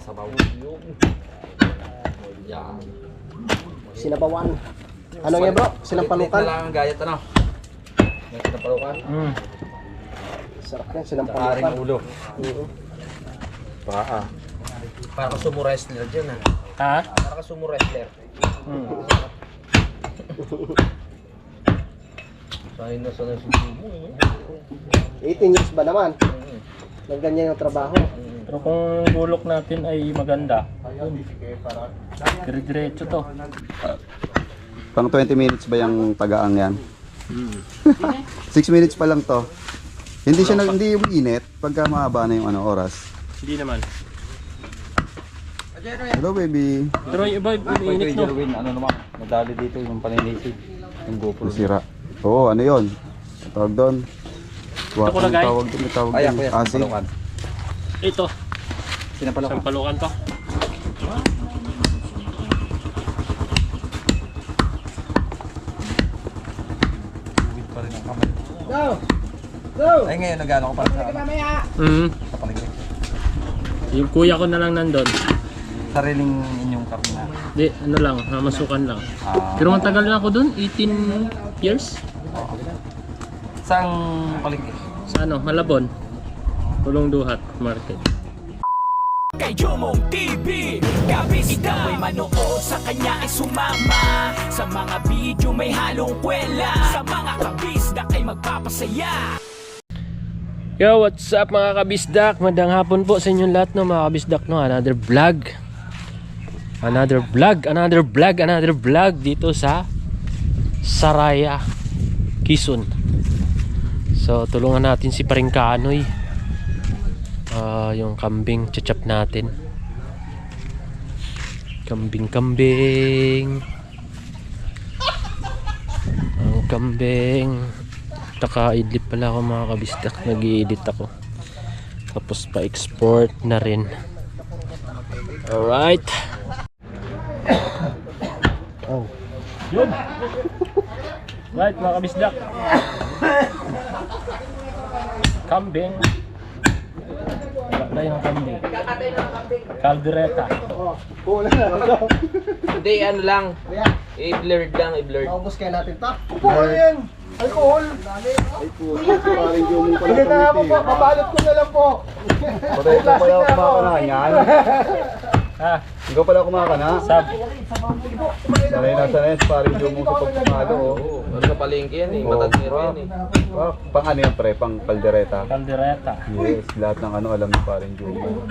Masabaw. Yan. Sinabawan. Ano yan bro? Sinampalukan? Na lang ang gayat ano? May sinampalukan? Sarap yan, Karing sinampalukan. ulo. Paa. Para ka sumo wrestler dyan ah. Ha? Para ka sumo wrestler. Sanay na sanay sa sumo eh. 18 years ba naman? Nagganyan yung trabaho. Pero kung bulok natin ay maganda, dire-diretso to. Pang 20 minutes ba yung tagaang yan? 6 minutes pa lang to. Hindi siya hindi umiinit pagka mahaba na yung oras. Hindi naman. Hello baby. Pero yung iba, umiinit no. Ano naman? Nadali dito yung paninisig. Yung GoPro. Sira. Oo, ano yun? Tawag doon. Ito ko lagay? Tawag doon, tawag Ay, doon. ako yan. Asi. Sinampalukan. Ito, Sinampalukan. sampalukan to. Pa rin ang kamay. Go! Go! Ay ngayon nag-ano ko para sa papaligid. Yung kuya ko na lang nandun. Sariling inyong karne na. Di, ano lang, namasukan lang. Pero matagal na ako dun, 18 years. Saan paligid? Sa ano, Malabon. Tulong Duhat Market. Kay Jomong TV, kabisita may manood, sa kanya ay sumama. Sa mga video may halong kwela, sa mga kabisda ay magpapasaya. Yo, what's up mga kabisdak? Magandang hapon po sa inyong lahat no mga kabisdak no. Another vlog dito sa Saraya, Quezon. So tulungan natin si Paring Kanoy. Yung kambing chachap natin. Kambing. Ang kambing. Naka-edit pala ako mga kabisdak. Nag-i-edit ako. Tapos pa-export na rin. Alright. Oh. Yun. Right mga kabisdak. Kambing. Wala yung kambing. Caldereta. Hindi, ano lang. I-blurred lang, i-blurred. Maubos kaya natin to. Alcohol yan! Alcohol! Sige na nga po po, mabalot ko na lang po. Patay ko pala kumakana yan. Ha? Ikaw pala kumakana. Sab. Sanay na sanay sa paring yung sa pagpapalo. Oo, ano sa palengke yan eh. Matadero yan eh. Pang ano yan pre, pang kaldereta. Caldereta. Yes, lahat ng ano alam ni paring Jomo.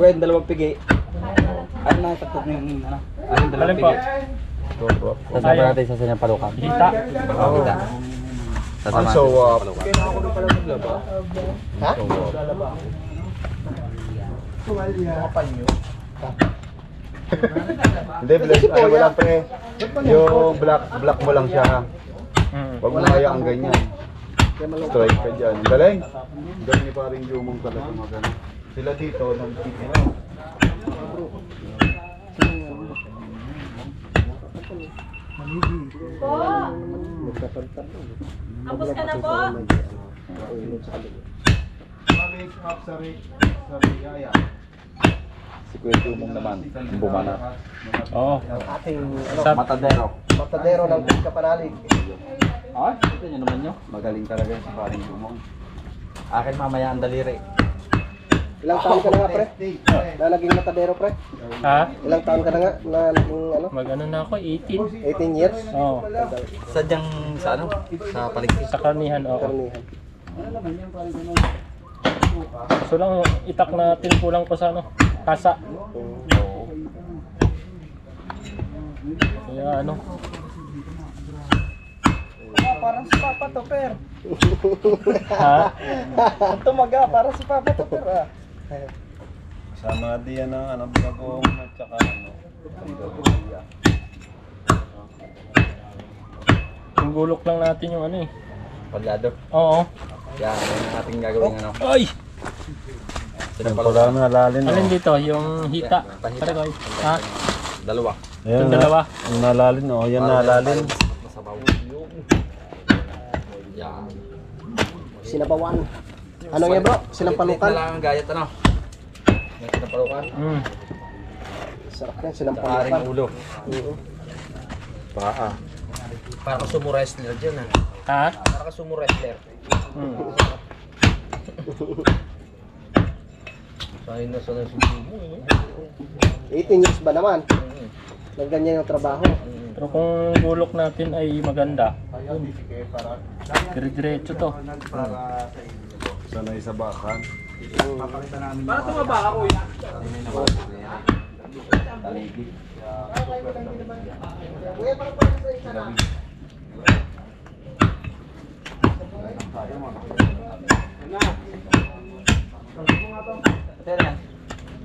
Pwede dalawang pigi. Ano na tatap ng ano? Ano Alin po? Sasama natin sa sanyang palukan. Hita. Oo. Ang so up. Ha? Hindi, bless. Ano mo lang pre. Yung black mo lang siya. Huwag mo kaya ang ganyan. Strike ka dyan. Ang galing. Ang galing ni paring Jomo talaga magano. Sila dito, nang titira. Tapos ka na po? Si Kuya Jomong naman, bumana. Oo. Ating Sab. Matadero. matadero ng Kapanalig. Ay, ito nyo naman nyo. Magaling talaga si paring Jomong. Akin mamaya ang daliri. Ilang taon ka na nga pre? Na naging matadero pre? Ha? Ilang taon ka na nga na naging ano? Mag-ano na ako, 18. 18 years? Oo. Sadyang sa ano? Sa paligid. Sa karnihan, oo. Karamihan. So lang, itak natin kulang pa sa ano, kasa. Kaya ano, Parang si Papa to per. ha? Ang tumaga, parang si Papa to per ah. Sama diyan ng ano, bagong at saka ano. Yung gulok lang natin yung ano eh. Palyado. Oo. Yan, yan ang ating gagawin ano. Ay! Sinampalukan. na lalin. Alin dito? Yung hita. Pare ko. Ha? Dalawa. Itong dalawa. Ang nalalin, oh. Yan nalalin. Masabaw. Yan. Sinabawan. Ano yan bro? Sinampalukan? Na lang ang gayat ano? May sinapalukan. Sarap yan, sinampalukan. ulo. Paa. Para ka sumo wrestler dyan ha. Ha? Para ka sumo wrestler. Sanay na sanay sumo. 18 years ba naman? Nagganyan yung trabaho. Pero kung bulok natin ay maganda, dire-diretso to. Sanay sa bakan. Para tumaba ka kuya.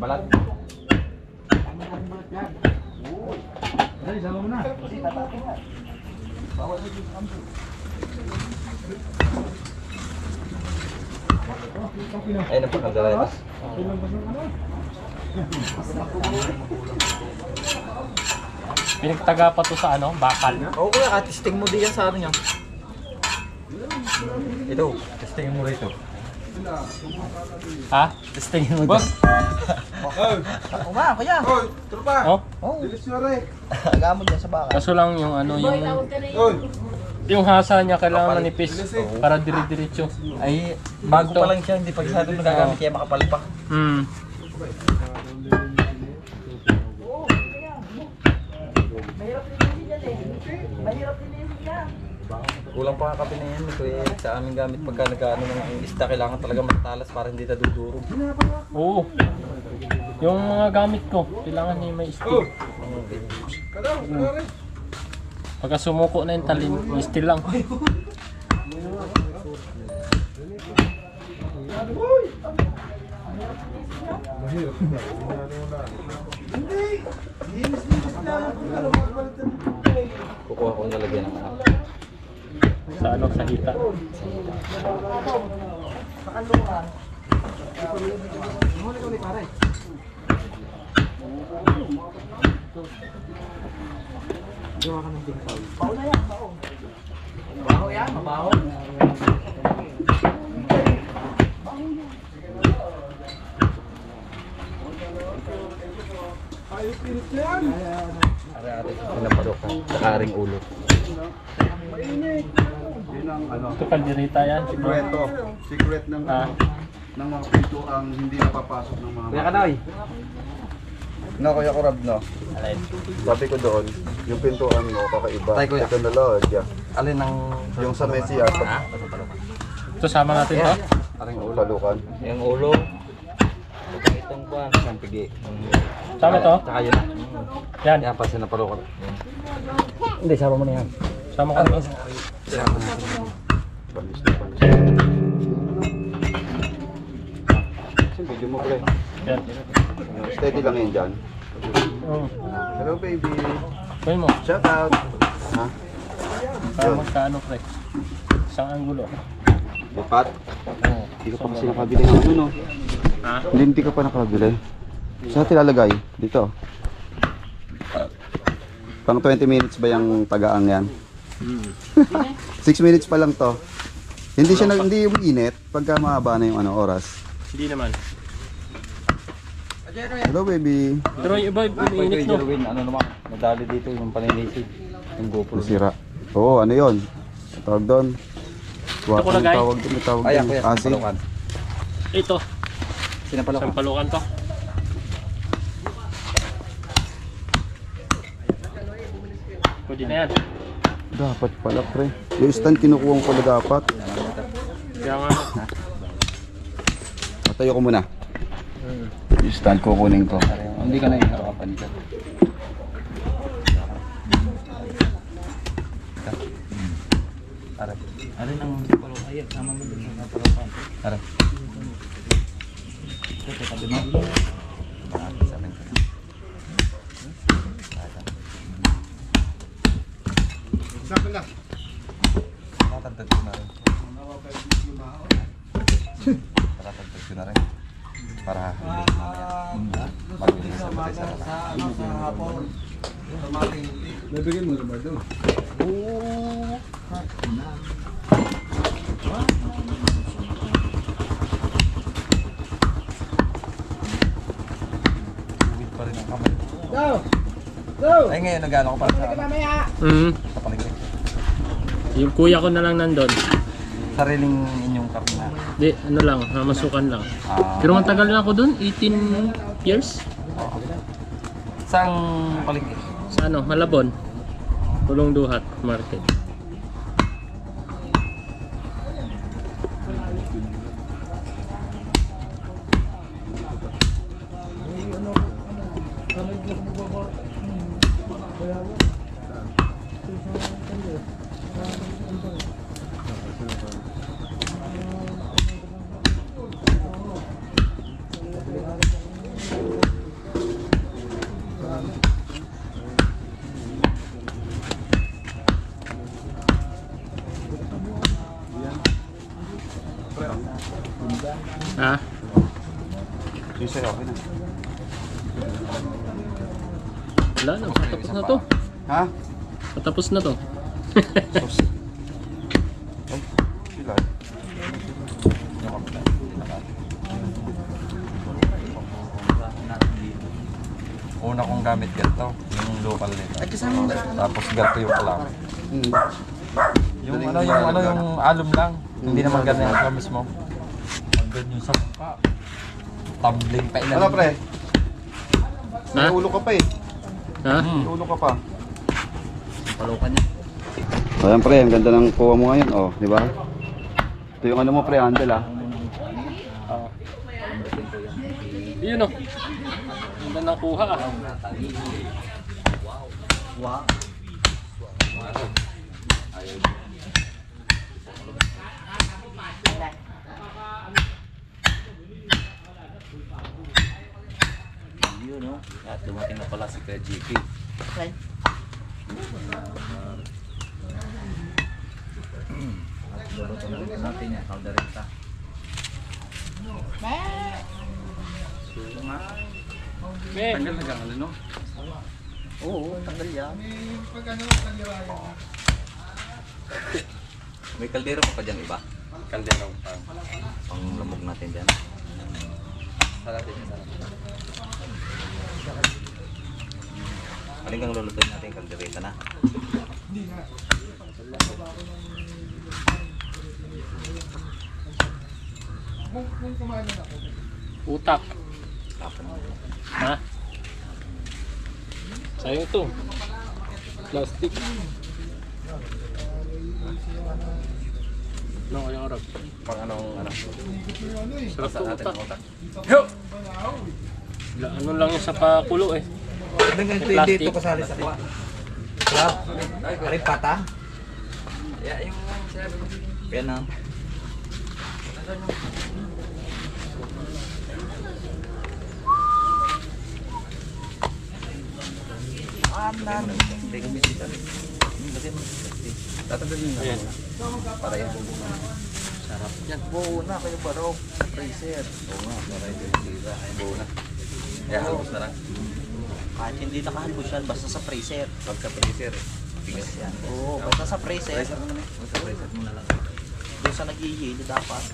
Balat. Ay, napakagala ito. Pinagtaga pa to sa ano, bakal. Oo kuya, testing mo diyan sa ano niya. Ito, testing mo rito. Ha? Testingin mo boss. Uma, kuya. Oy, tropa! Oh, Dilis nyo rin. Agamod yan sa baka. kaso lang yung ano, Boy, tawag ka na yun. yung hasa niya kailangan manipis para dire-diretso. Ay, bago pa lang siya, hindi pa masyado nagagamit kaya makapal pa. Mahirap linisin yan eh. Mahirap linisin yan. Kulang pa nga kape na yan, kuya. Sa aming gamit pagka nag-ano ng isda, kailangan talaga matalas para hindi nadudurog. Oo. Yung mga gamit ko, kailangan niya may steel. Pagka sumuko na yung talin, may steel lang. Kukuha ko nalagyan ng ano. Sa ano, sa hita. Mabaho yan, mabaho. Pinapalukan, sakaring ulo. Yun ang ano, Ito kalderita yan. sikreto. Secret ng Ah. ng mga pinto ang hindi napapasok ng mga Kuya Kanoy. No, Kuya Kurab, no. Sabi ko doon, yung pintuan mo kakaiba. Tay, kuya. Technology. Alin ang Yung sa Mesias, Ito sama natin to. aring ulo? palukan. Yung ulo. Itong kuwan, ang pigi. Sama to? Tsaka yun. Yan. Yan pa sinapalukan. Hindi, sama mo na yan. Sama ka to. Panis na panis. Video mo pre. Yan. Steady lang yun dyan. Oh. Hello baby. Kuhin mo. Shout out. Ha? Para magkaano pre. Isang anggulo. Bupat. Oo. Hindi ka pa kasi nakabili ng ano no. Ha? Hindi ka pa nakabili. Saan tilalagay? Dito. Pang 20 minutes ba yung tagaang yan? 6 minutes pa lang to. Hindi siya hindi yung init pagka mahaba na yung ano oras. Hindi naman. Hello baby. Pero yung iba, umiinit no. Jerwin, ano naman, nadali dito yung paninisid. Yung GoPro. Nasira. Oo, ano yun? Tawag doon. Ito ko lagay? Tawag doon, tawag Ayan, doon. kuya, Asin. sinapalukan. Ito. Sinapalukan. Sampalukan to. Pwede na yan. Dapat pala pre. Yung stand kinukuha ko pala dapat. Kaya nga. Patayo ko muna. Yung stand kukunin ko. Hindi ka na yung harapan dito. Arap. Alin ang palukan? Ayan, sama mo din yung palukan. Arap. Ito, tabi mo. Sa akin. Tatagtag ko na rin. Tatagtag ko na rin. Para hindi mamaya magulis sa mga sarap. Nabigyan mo naman doon. pa rin ang kamay. Go! Go! Ay ngayon, nag-ano ko para sa, sa paligid. Yung kuya ko na lang nandun. Sariling inyong karne na. Di, ano lang, masukan lang. Ah, Pero matagal na ako dun, 18 years. Saang paligid? Sa ano, Malabon. Pulong Duhat Market. Ha? Sisay, okay na. Wala na, patapos na to. Ha? Patapos na to. Sos. Ay, sila. Una kong gamit ganito, yung local nito. Tapos ganito yung alam. Yung alum lang. Hindi naman ganyan yung alam mismo. Andun yung sampa. Tumbling pa ilan. Ano pre? Ha? May ulo ka pa eh. Ha? May ulo ka pa. Palukan niya. Ayan pre, ang ganda ng kuha mo ngayon, oh, di ba? Ito yung ano mo pre, handle ah. Yun o. Ganda na kuha ah. Yun no? At dumating na pala si Kuya GP. Luluto na rin sa atin niya, kaldereta. Me. Tanggal na gang, no? Oo, tanggal yan. May kaldero pa dyan iba? Kaldero pang lamog natin dyan. Sarap din yan, sarap. Aling kang lulutuin natin yung kaldereta na. Utak. Tapon mo. Ha? Sayang ito. Plastic. No, yung Arab. Pang anong ano? Sarap Sa to natin utak. ang utak. Ano lang yung sa pakulo eh. Aling ganito Plastic. hindi ito kasali sa kuha. Ay, pata? Yeah, yung sinabi mo. Kaya na. Hindi kami dito. Tatanggalin mo Ayan. para yung bubungan. Sarap yan. Buo na kayo barok sa freezer. Oo nga, para yung dito. Ay, buo na. Kaya halbos na lang. Kahit hindi nakahalbos yan, basta sa freezer. Pag sa freezer, pigas yan. Oo, basta sa freezer. Freezer mo na eh. Sa freezer mo na lang. Doon sa nag-i-heal, dapat.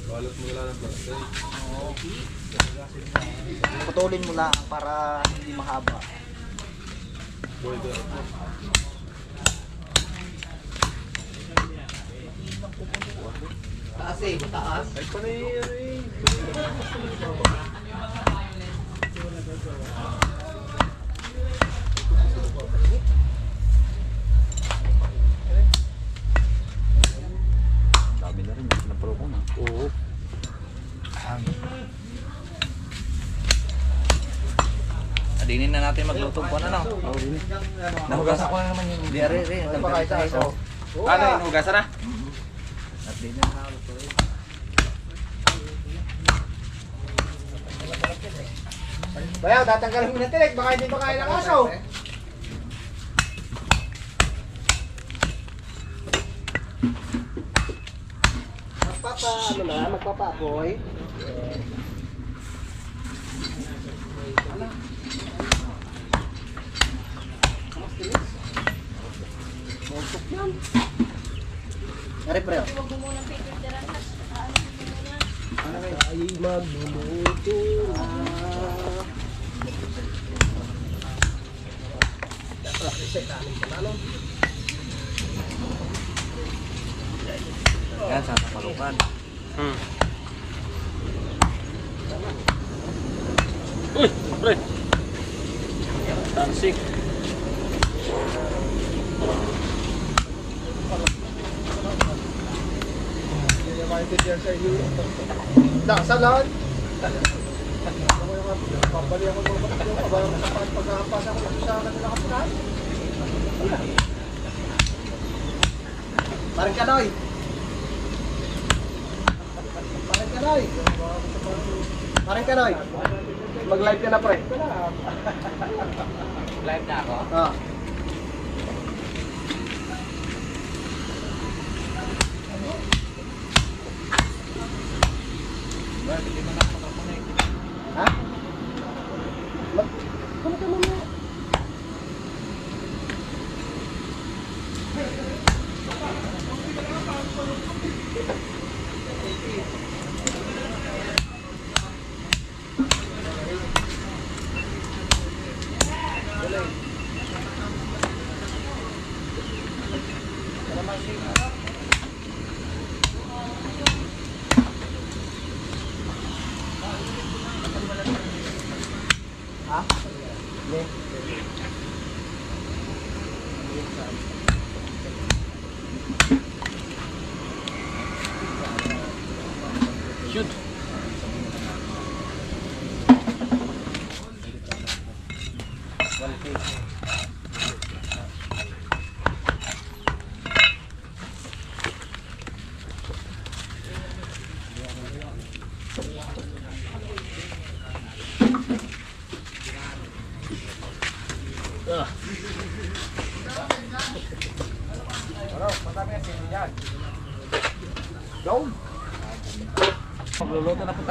Oo. Putulin mo lang para hindi mahaba. Taas eh, taas. Dami na rin. Napalo ko na. Oo. Adinin na natin magluto po na, no? Nahugasan ko na naman yung... Di, ari. Ano, inuhugasan na? Adinin na luto rin. Bayaw, tatanggalin mo na tinik, baka hindi pa kaya ng aso. Magpapa-apoy. Ari pre. Ay, magluluto na. Tukan. Uy, pre. Tansik. Saan lahat? Pabali ako ng mga pagkakampas ako sa kanila kapunan. Parang kanoy. Parang kanoy. Parang kanoy. Mag-live ka na, pre. Live na ako. Ah. Ha? Ano ka naman? Shoot.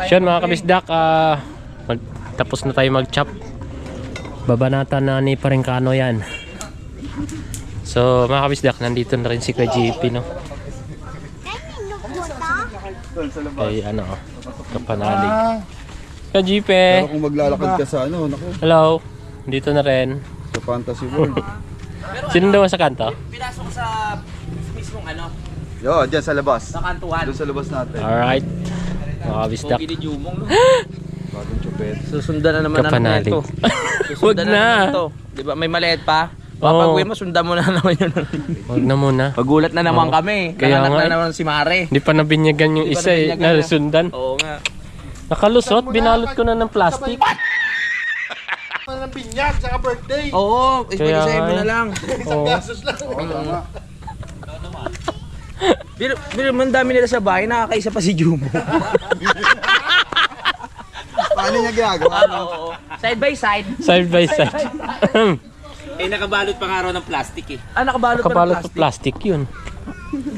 Siyan mga kabisdak, tapos na tayo mag-chop. Babanatan na ni Parengkano yan. So mga kabisdak, nandito na rin si Kuya JP, no? Kay ano, kapanalig. Kuya JP! Pero kung maglalakad ka sa ano, naku, Hello! Dito na rin. sa Fantasy World. Sino daw sa kanto? Pinasok sa mismong ano, Yo, dyan sa labas. sa kantuhan. Doon sa labas natin. Alright. Mga kabisdak. Pogi ni Jumong, no? Bagong chupet. Susundan na naman Kapanalig. ito. Wag na. Di ba may maliit pa? Oo. Papag-uwi mo, sundan mo na naman yun. Huwag na muna. Pagulat na naman Oo. kami. Kaya Kaya nga eh. na naman si Mare. Hindi pa nabinyagan yung Hindi pa isa eh. nabinyagan na. Nasundan. Oo nga. Nakalusot, binalot ko na ng plastic. Ng binyag, saka birthday. Oo, Kaya isa mo nga na eh. lang. Oo. Gasos lang. Pero man dami nila sa bahay, nakakaisa pa si Jumo. Paano niya ginagawa? Oo. Side by side. Side by side. Eh, nakabalot pa nga raw ng plastic eh. Nakabalot pa ng Nakabalot sa plastic. plastic yun.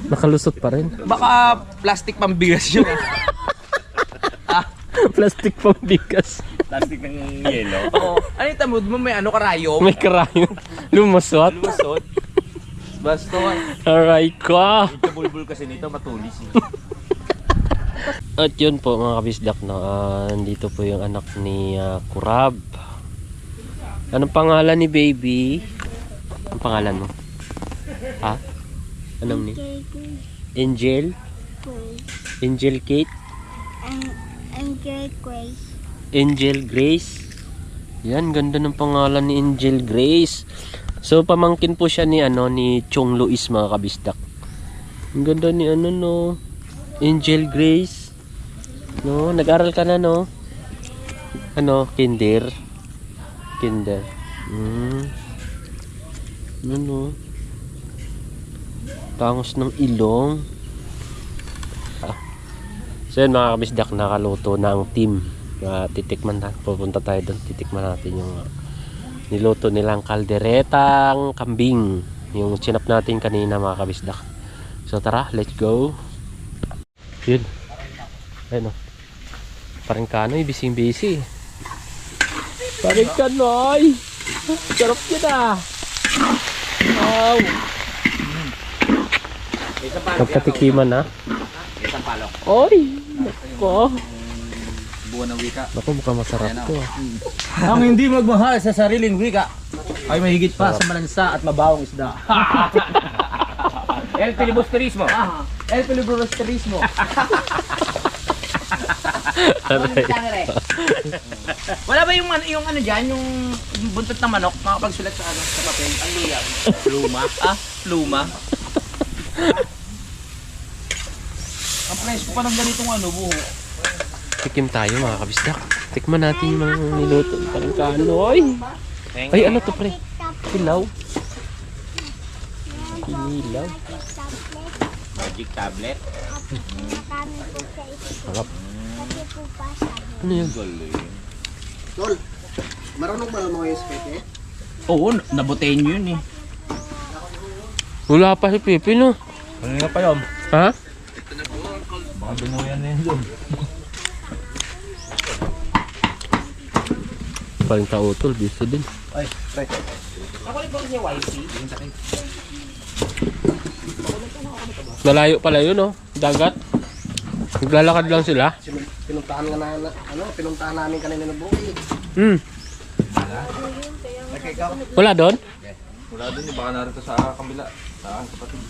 Nakalusot pa rin. Baka plastic pambigas yun. Plastic pambigas. Plastic ng yelo. Oo. Ano yung tamod mo? May ano karayom? May karayo. Lumusot. Lusot. Basta. Aray ko. Ito bulbul kasi nito, matulis eh. At yun po mga kabisdak, no? Nandito po yung anak ni Kurab. Anong pangalan ni baby? Anong pangalan mo? Ha? Anong ni? Angel? Angel Kate? Angel Grace. Angel Grace. Yan, ganda ng pangalan ni Angel Grace. So pamangkin po siya ni ni Chong Luis mga kabisdak. Ang ganda ni no. Angel Grace. No, nag-aral ka na no? Kinder. Kinder. Ano? Tangos ng ilong. So yun mga kabisdak, nakaluto na ang team. Titikman na, pupunta tayo doon, titikman natin yung niluto nilang kalderetang kambing, yung sinap natin kanina mga kabisdak. So tara, let's go. Yun, ayun o, Parengkano, bising busy. Parengkano, sarap yun ah. Wow, magkatikiman na. Isang palok. Oy, nako. Buwan ng wika. Naku, mukhang masarap to. Ang hindi magmahal sa sariling wika ay mahigit pa sa malansa at mabawang isda. El filibusterismo. El Filibusterismo. Wala ba yung ano dyan, yung buntot ng manok, makapagsulat sa ano, sa papel, ang luyang. Pluma? Pluma. Ang presko pa ng ganitong ano, buho. Tikim tayo mga kabisdak. Tikman natin yung mga niluto. Parang kanoy. Ay, ano to pre? Hilaw. Kinilaw. Magic tablet. Kami po sa ito. Sarap. Kasi po pa sa Ano yun? Tol, marunong ba mga yung spete? Oo, nabutain nyo yun eh. Wala pa si Pipi no? Ano nga pa yun? Ha? Baka binuyan na yun doon. Parang kautol. Busy din. Ay, pre. Ako rin ba niya wifi? Malayo pala yun oh. Dagat. Naglalakad lang sila. Pinuntahan nga na, pinuntahan namin kanina ng bukid. Wala doon? Wala doon, baka narito sa kabila. Sa kapatid.